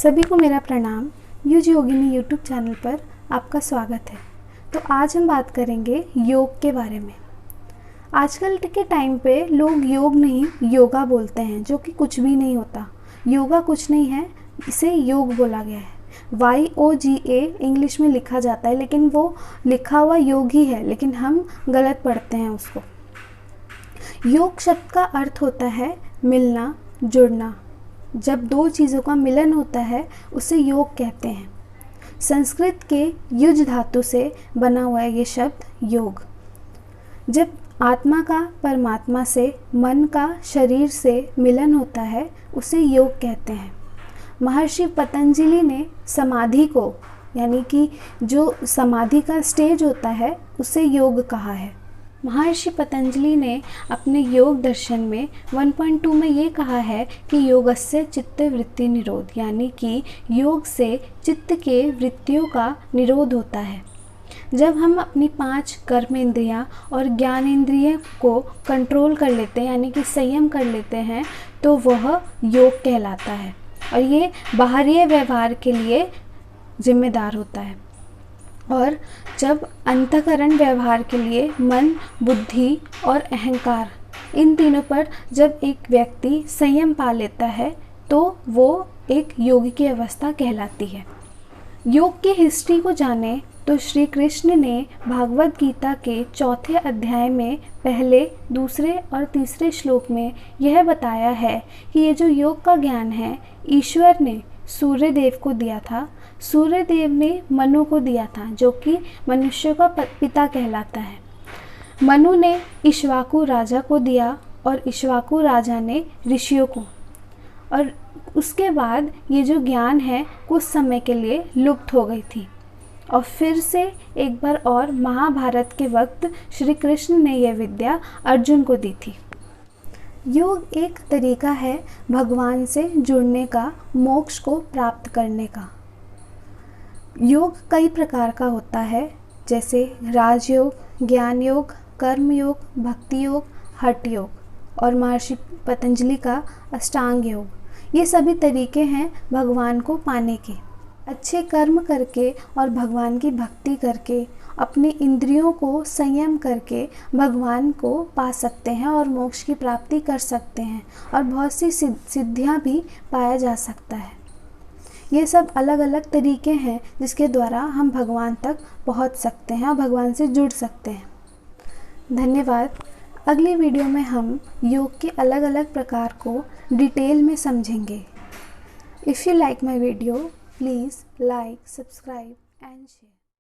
सभी को मेरा प्रणाम। युज योगिनी यूट्यूब चैनल पर आपका स्वागत है। तो आज हम बात करेंगे योग के बारे में। आजकल के टाइम पे लोग योग नहीं योगा बोलते हैं, जो कि कुछ भी नहीं होता। योगा कुछ नहीं है, इसे योग बोला गया है। YOGA इंग्लिश में लिखा जाता है, लेकिन वो लिखा हुआ योग ही है, लेकिन हम गलत पढ़ते हैं उसको। योग शब्द का अर्थ होता है मिलना, जुड़ना। जब दो चीज़ों का मिलन होता है उसे योग कहते हैं। संस्कृत के युज धातु से बना हुआ है ये शब्द योग। जब आत्मा का परमात्मा से, मन का शरीर से मिलन होता है उसे योग कहते हैं। महर्षि पतंजलि ने समाधि को, यानी कि जो समाधि का स्टेज होता है, उसे योग कहा है। महर्षि पतंजलि ने अपने योग दर्शन में 1.2 में ये कहा है कि योगस्य चित्त वृत्ति निरोध, यानी कि योग से चित्त के वृत्तियों का निरोध होता है। जब हम अपनी 5 कर्मेंद्रियां और ज्ञानेंद्रिय को कंट्रोल कर लेते हैं, यानी कि संयम कर लेते हैं, तो वह योग कहलाता है और ये बाहरी व्यवहार के लिए जिम्मेदार होता है। और जब अंतःकरण व्यवहार के लिए मन, बुद्धि और अहंकार, इन तीनों पर जब एक व्यक्ति संयम पा लेता है तो वो एक योगी की अवस्था कहलाती है। योग की हिस्ट्री को जाने तो श्री कृष्ण ने भागवत गीता के 4 अध्याय में पहले, दूसरे और तीसरे श्लोक में यह बताया है कि ये जो योग का ज्ञान है ईश्वर ने सूर्य देव को दिया था। सूर्य देव ने मनु को दिया था, जो कि मनुष्य का पिता कहलाता है। मनु ने इक्ष्वाकु राजा को दिया और इक्ष्वाकु राजा ने ऋषियों को। और उसके बाद ये जो ज्ञान है कुछ समय के लिए लुप्त हो गई थी और फिर से एक बार और महाभारत के वक्त श्री कृष्ण ने यह विद्या अर्जुन को दी थी। योग एक तरीका है भगवान से जुड़ने का, मोक्ष को प्राप्त करने का। योग कई प्रकार का होता है, जैसे राजयोग, ज्ञान योग, कर्म योग, भक्ति योग, हठ योग और महर्षि पतंजलि का अष्टांग योग। ये सभी तरीके हैं भगवान को पाने के। अच्छे कर्म करके और भगवान की भक्ति करके, अपने इंद्रियों को संयम करके भगवान को पा सकते हैं और मोक्ष की प्राप्ति कर सकते हैं और बहुत सी सिद्धियां भी पाया जा सकता है। ये सब अलग अलग तरीके हैं जिसके द्वारा हम भगवान तक पहुंच सकते हैं और भगवान से जुड़ सकते हैं। धन्यवाद। अगली वीडियो में हम योग के अलग अलग प्रकार को डिटेल में समझेंगे। If you like my video, please like, subscribe and share.